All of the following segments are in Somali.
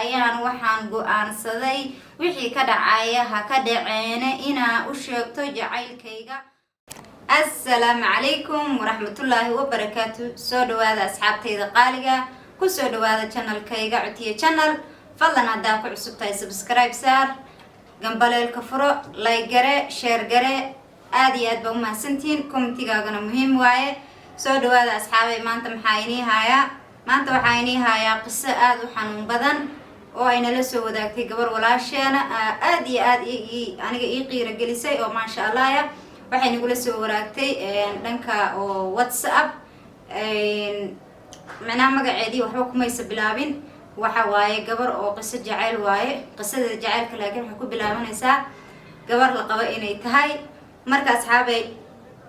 ayaan waxaan go'aansaday wixii ka dhacaya ha ka dhaceene inaan u sheegto jacaylkayga. Assalaamu calaykum waraxmatullaahi wabarakaatu. soo dhawaada asxaabtayda qaaliga, ku soo dhawaada channelkayga Cutiye Channel. fadlan haddaa ku cusub tahay subscribe saar, gambaleelka furo, like gare, share gare. aad iyo aad baa u mahadsantihiin, commentigaagana muhiim waaye. soo dhawaada asxaabay. maanta waxaa inii hayaa qiso aad u xanuun badan oo ay nala soo wadaagtay gabar walaasheena aad iyo aad aniga ii qiiro gelisay oo maasha Allah waxay nagula soo waraagtay dhanka oo WhatsApp. macnaha magaceedii waxba kumaysa bilaabin, waxa waaye gabar oo qiso jacayl waaye. qisada jacaylka laakiin waxay ku bilaabanaysaa gabar la qabo inay tahay. marka asxaabay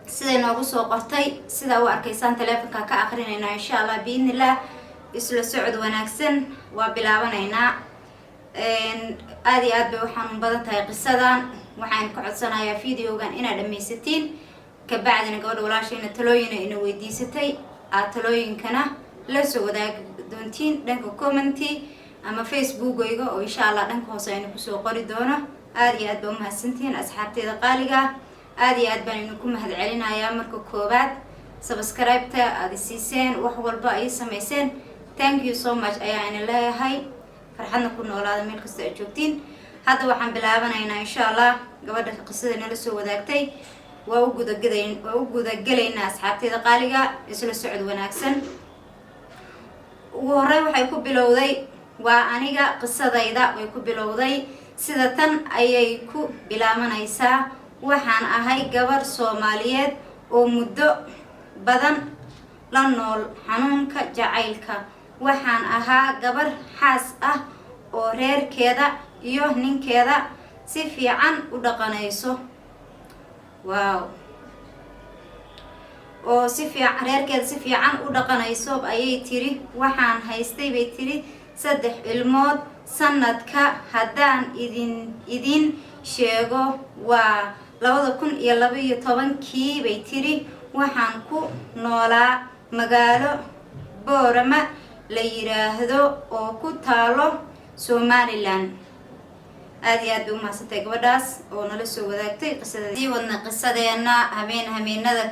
siday noogu soo qortay sida u arkaysaan teleefanka ka akrinaynaa insha Allah biidnillah. isla socod wanaagsan waa bilaabanaynaa. aad iyo aad bay u xanuun badan tahay qisadan. waxaan ka codsanayaa videogan inaad dhammaysatiin, kabacdina gabadha walaashayna talooyina ina weydiisatay aad talooyinkana la soo wadaagi doontiin dhanka commenti ama facebookayga oo insha Allah dhanka hoose aynu kusoo qori doono. aad iyo aad baa u mahadsantihiin asxaabteyda qaaliga. aad iyo aad baan idinku mahadcelinayaa marka koobaad subscribe-ta aad siiseen, wax walba ay samayseen. thank you so much ayaa ina leeyahay. farxadna ku noolaada meel kasta aad joogtiin. hadda waxaan bilaabanaynaa insha Allah gabadha qisada nala soo wadaagtay. waa u gudagelaynaa asxaabteyda qaaliga. isla socod wanaagsan. ugu horreyn waxay ku bilowday, waa aniga qisadayda way ku bilowday sida tan ayay ku bilaabanaysaa. waxaan ahay gabar Soomaaliyeed oo muddo badan la nool xanuunka jacaylka. waxaan ahaa gabar xaas ah oo reerkeeda iyo ninkeeda si fiican u dhaqanayso. reerkeeda si fiican u dhaqanayso ayay tiri. waxaan haystay bay tiri 3 ilmood. sanadka haddaan idin sheego waa 2012 bay tiri. waxaan ku noolaa magaalo Boorama la yiraahdo oo ku taalo Somaliland. aad iyo aad u mahadsantahay gabadhaas oo nala soo wadaagtay qisadii. sii wadna qisadeena. habeenada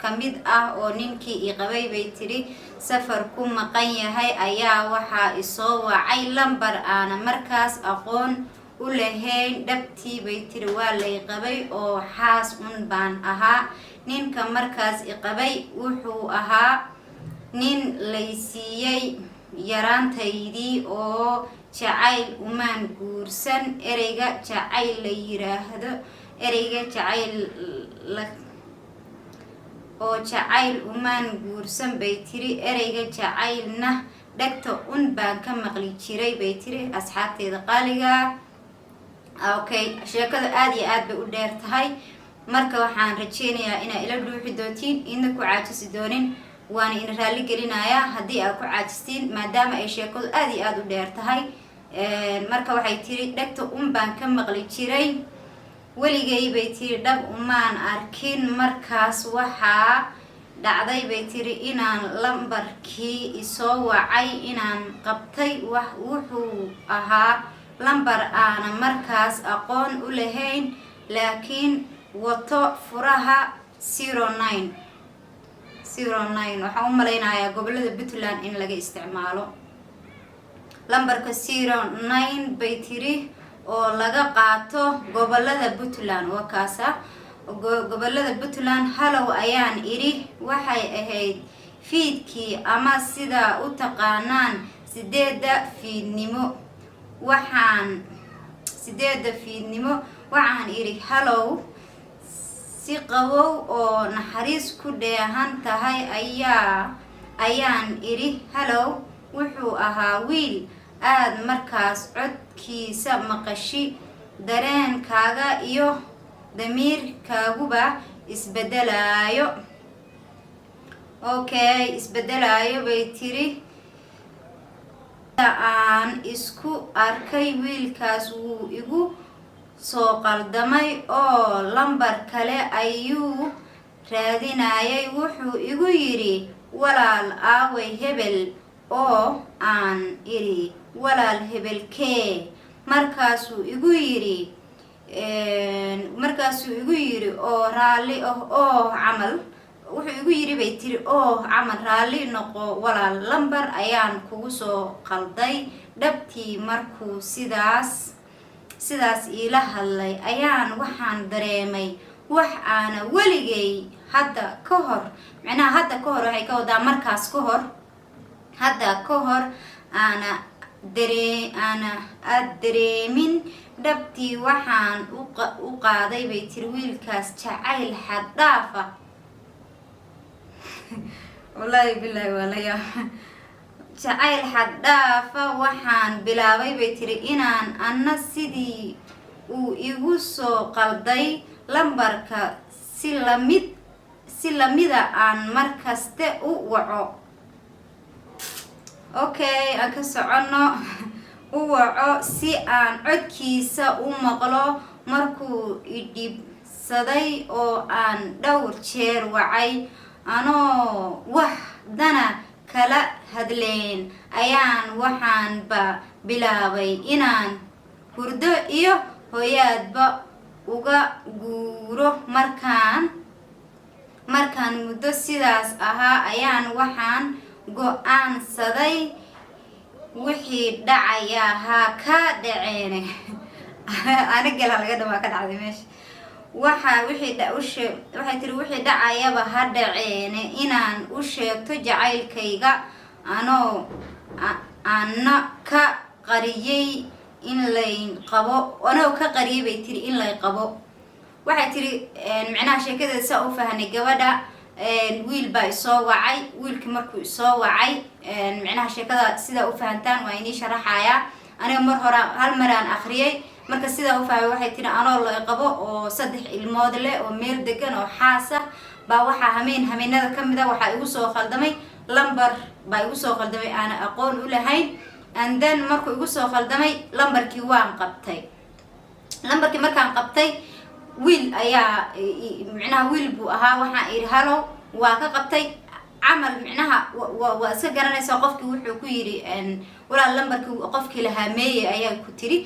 kamid ah oo ninkii i qabay bay tiri safar ku maqan yahay ayaa waxaa isoo wacay lambar aana markaas aqoon u lahayn. dhabtii bay tiri waa lay qabay oo xaas baan ahaa. ninka markaas i qabay wuxuu ahaa nin lay siiyay yaraantaydii oo jacayl umaan guursan. ereyga jacayl la yiraahdo oo jacayl umaan guursan bay tiri. ereyga jacaylna dhagta baan ka maqli jiray bay tiri asxaabteeda qaaliga. okay, sheekada aad iyo aad bay u dheer tahay, marka waxaan rajeynayaa inaa ila dhuuxi doontiin, idna ku caajisi doonin. waana ina raalli gelinayaa haddii aad ku caajistiin maadaama ay sheekadu aad iyo aad u dheer tahay. marka waxay tiri dhagta baan ka maqli jiray, weligay bay tiri dhab umaan arkin. markaas waxaa dhacday bay tiri inaan lambarkii isoo wacay inaan qabtay. wuxuu ahaa lambar aana markaas aqoon u lahayn laakiin wato furaha 09. waxaan u malaynayaa gobolada Puntland in laga isticmaalo lambarka 09 bay tiri oo laga qaato gobolada Puntland. wakaasa gobolada Puntland. halow ayaan iri. waxay ahayd fiidkii ama sida u taqaanaan 8 fiidnimo. waxaan iri halow si qabow oo naxariis ku dheehan tahay ayaan iri halow. wuxuu ahaa wiil aad markaas codkiisa maqashi dareenkaaga iyo damiirkaaguba isbedelayo. okay, isbedelayo bay tiri. aan isku arkay wiilkaas wuu igu soo qaldamay oo lambar kale ayuu raadinayay. wuxuu igu yiri walaal aaway hebel oo aan iri walaal hebelkee markaasuu igu yiri oo raali oo camal wuxuu igu yiri bay tiri oo camal raali noqo walaal lambar ayaan kugu soo qalday dhabtii markuu sidaas ila hadlay ayaan waxaan dareemay wax aana weligay hadda ka hor waxay ka wadaa markaas ka hor hadda ka hor aana dareemin dhabtii waxaan u qaaday bay tiri wiilkaas jacayl xad dhaafa wallaahi bilaahi walaya jacayl xad dhaafa waxaan bilaabay bay tiri inaan anna sidii uu igu soo qalday lambarka si lamida aan markaste u waco okay aan ka socono u waco si aan codkiisa u maqlo markuu idhibsaday oo aan dhowr jeer wacay anoo wax dana kala hadleen ayaan waxaanba bilaabay inaan hurdo iyo hooyaadba uga guuro markaan muddo sidaas ahaa ayaan waxaan go-aansaday wixii dhacaya ha ka dhaceene anigala laga dhawaa ka dhacday meesha waxay tiri wixii dhacayaba ha dhaceene inaan u sheegto jacaylkayga anoo ana ka qariyay bay tiri in lay qabo waxay tiri micnaha sheekadeeda saa u fahanay gabadha wiil baa isoo wacay wiilkii markuu isoo wacay micnaha sheekada sidaa u fahantaan waa inii sharaxayaa aniga hal maraan akhriyay marka sidaa u fahmay waxay tiri anoo lay qabo oo 3 ilmood leh oo meel degan oo xaas ah baa waxaa hameenada kamid ah waxaa igu soo khaldamay lambar baa igu soo khaldamay aan aqoon u lahayn and then markuu igu soo khaldamay lambarkii waan qabtay lambarkii markaan qabtay wiil ayaa micnaha wiil buu ahaa waxaan iri halo waa ka qabtay camal micnaha waa iska garanaysaa qofkii wuxuu ku yiri walaal lambarkii qofkii lahaa meeye ayaa ku tiri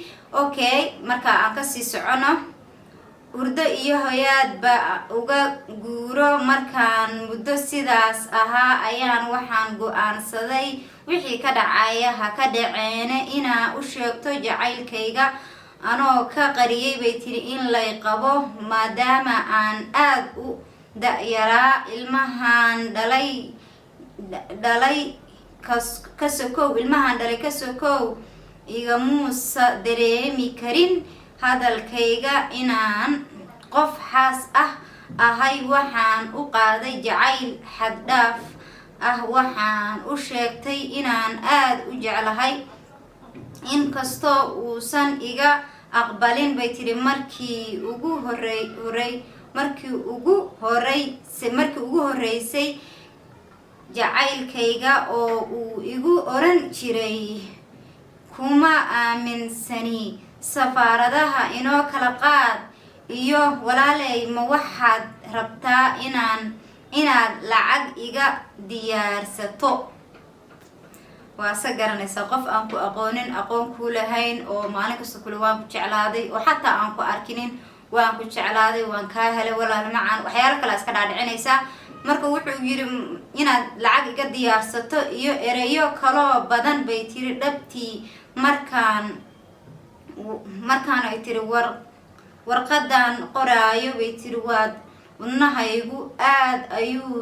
okay marka aan kasii socono hurdo iyo hoyaadba uga guuro markaan muddo sidaas ahaa ayaan waxaan go-aansaday wixii ka dhacaya ha ka dhaceene inaa u sheegto jacaylkayga anoo ka qariyay bay tiri in lay qabo maadaama aan aad u da-yaraa ilmahaan dhalay ka sokow igamuusa dareemi karin hadalkayga inaan qof xaas ah ahay waxaan u qaaday jacayl xaddhaaf ah waxaan u sheegtay inaan aad u jeclahay inkastoo uusan iga aqbalin bay tiri markii ugu horeysay jacaylkayga oo uu igu oran jiray kuma aaminsani safaaradaha inoo kala qaad iyo walaaley ma waxaad rabtaa inaad lacag iga diyaarsato waa sa garanaysaa qof aan ku aqoonin aqoon ku lahayn oo maalin kasta kule waan ku jeclaaday oo xataa aan ku arkinin waan ku jeclaaday waan kaa helay walaal macaan waxyaalo kale iska dhaadhicinaysaa marka wuxuu yiri inaad lacag iga diyaarsato iyo ereyo kaloo badan bay tiri dhabtii markaan ay tiri warqadan qoraayo bay tiri waad wadnahaygu aad ayuu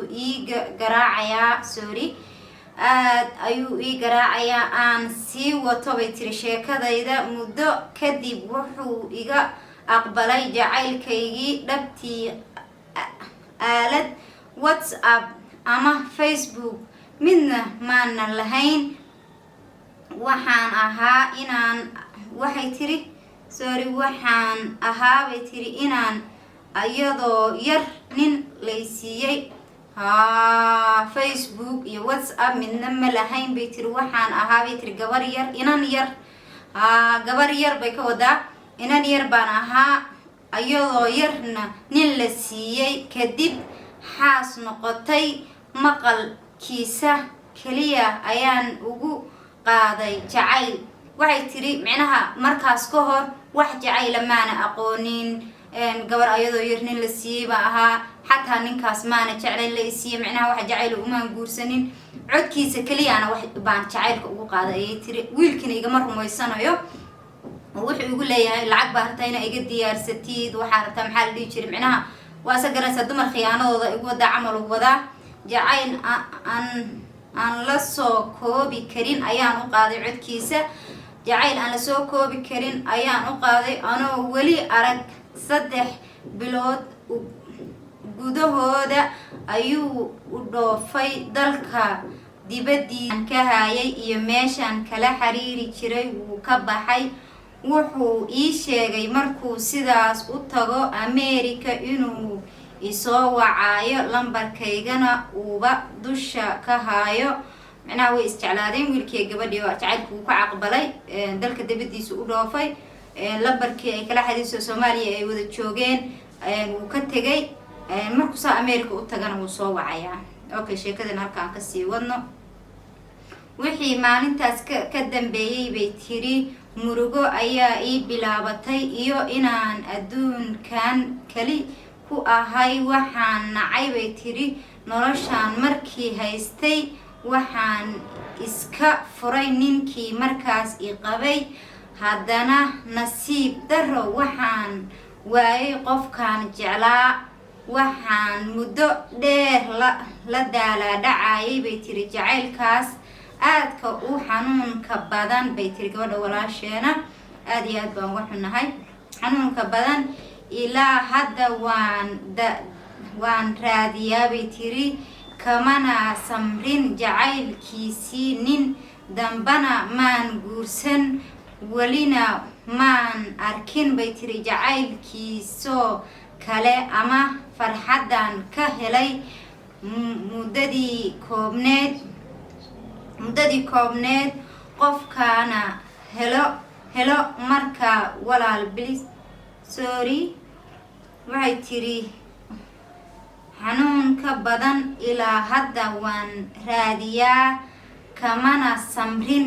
ii garaacayaa aan sii wato bay tiri sheekadayda muddo kadib wuxuu iga aqbalay jacaylkaygii dhabtii aalad WhatsApp ama Facebook midna maana lahayn waxaan ahaa bay tiri inaan iyadoo yar nin laysiiyey Facebook iyo WhatsApp midna ma lahayn bay tiri waxaan ahaa bay tiri gabar yar bay ka wadaa inan yar baan ahaa iyadoo yarna nin la siiyey kadib xaas noqotay maqalkiisa kaliya ayaan ugu qaaday jacayl waxay tiri micnaha markaas ka hor wax jacayl maana aqoonin gabar ayadoo yar nin la siiyay ba ahaa xataa ninkaas maana jacayl la siiyay micnaha wax jacayl uma guursanin codkiisa kaliyaana wax baan jacaylka ugu qaaday ayay tiri wiilkina igama rumaysanayo wuxuu igu leeyahay lacag baa harta ina iga diyaarsatid waxaa rabtaa maxaa la dhihi jiray micnaha waa sagaraysa dumar khiyaanadooda igu wada camal u wadaa jacayl aan la soo koobi karin ayaan u qaaday codkiisa jacayl aan la soo koobi karin ayaan u qaaday anoo weli arag 3 bilood gudahooda ayuu u dhoofay dalka dibadiisa ka hayay iyo meeshan kala xiriiri jiray wuu ka baxay wuxuu ii sheegay markuu sidaas u tago America inuu isoo wacayo lambarkaygana uuba dusha ka hayo macnaha way isjeclaadeen wiilkii gabadhii waa jacaylku ka aqbalay dalka dibadiisa u dhoofay lambarkii ay kala xiriirso Soomaaliya ay wada joogeen wuu ka tagay markuu saa America u tagana wuu soo wacayaa okay sheekadan halkaan ka sii wadno wixii maalintaas ka dambeeyay bay tiri murugo ayaa ii bilaabatay iyo inaan adduunkan kali ku ahay waxaan nacay bay tiri noloshaan markii haystay waxaan iska furay ninkii markaas i qabay haddana nasiib daro waxaan waayay qofkaan jeclaa waxaan muddo dheer la daalaadhacayay bay tiri jacaylkaas aadka u xanuunka badan bay tiri gabadha walaasheena aad iyo aad baan uga xunahay xanuunka badan ilaa hadda waan raadiyaa bay tiri kamana samrin jacaylkiisii nin dambana maan guursan welina maan arkin bay tiri jacaylkiisoo kale ama farxadan ka helay muddadii koobneed qofkaana helo marka walaal bilis sorry waxay tiri xanuunka badan ilaa hadda waan raadiyaa kamana samrin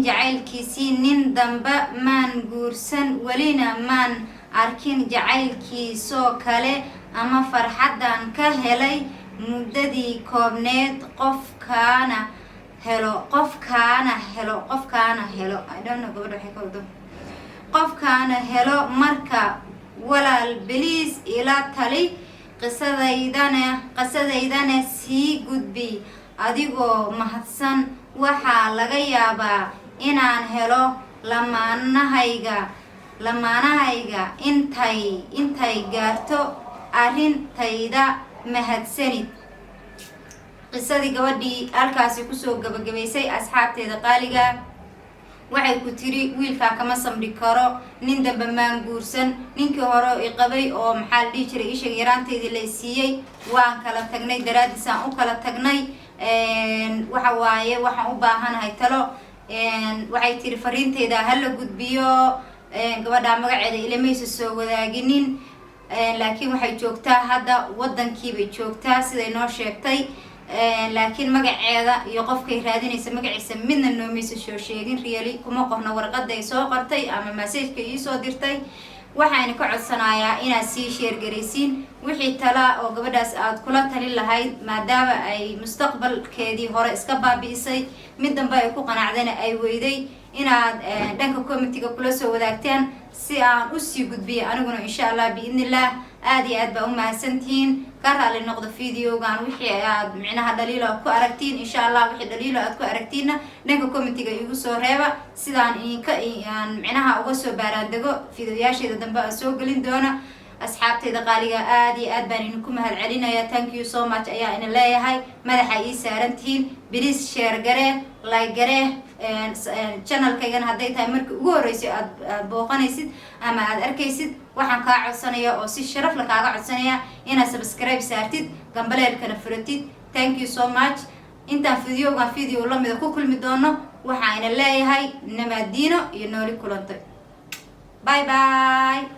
jacaylkiisii nin damba maan guursan welina maan arkin jacaylkiisoo kale ama farxadan ka helay muddadii koobneed qofkaana helo I don't know gabadha waxay ka wado qofkaana helo marka walaal biliis ila tali qisadaydana sii gudbi adigoo mahadsan waxaa laga yaabaa inaan helo lamaanahayga intay gaarto arrintayda mahadsanid qisadii gabadhii halkaasi kusoo gabagabaysay asxaabteeda qaaliga waxay ku tiri wiilkaa kama samri karo nin dambe maan guursan ninkii hore i qabay oo maxaa la dhihi jiray ishag yaraanteedii la siiyey waan kala tagnay daraadiisaan u kala tagnay waxa waaye waxaan u baahanahay talo waxay tiri fariinteyda hala gudbiyo gabadha magaceeda ilamaysa soo wadaaginin laakiin waxay joogtaa hadda wadankiibay joogtaa siday noo sheegtay laakiin magaceeda iyo qofkay raadinaysa magaciisa midna noomaysa soo sheegin really kuma qorno warqada ay soo qortay ama message-ka ii soo dirtay waxaan ka codsanayaa inaad sii share gareysiin wixii tala oo gabadhaas aad kula talin lahayd maadaama ay mustaqbalkeedii hore iska baabi'isay mid dambe ay ku qanacdana ay weyday inaad dhanka committee-ga kula soo wadaagtaan si aan u sii gudbiyo aniguna insha Allah biidnillah aad iyo aad baa u mahadsantihiin ka raali noqdo videogan wixii aad micnaha dhaliilo ku aragtiin insha Allah wixii dhaliilo aad ku aragtiina dhanka committee-ga igu soo reeba sidaan aan micnaha uga soo baaraandego videoyaasheeda dambe aan soo gelin doona asxaabteeda qaaliga aad iyo aad baan idinku mahad celinayaa thank you so much ayaa ina leeyahay madaxa ii saarantihiin please share garee like garee channelkaygana hadday tahay markii ugu horeysay aad booqanaysid ama aad arkaysid waxaan kaa codsanaya oo si sharaf la kaaga codsanaya inaad subscribe saartid gambaleelkana furatid thank you so much intaan video lamida ku kulmi doono waxaa ina leeyahay nabadiino iyo nooli kulantay bye bye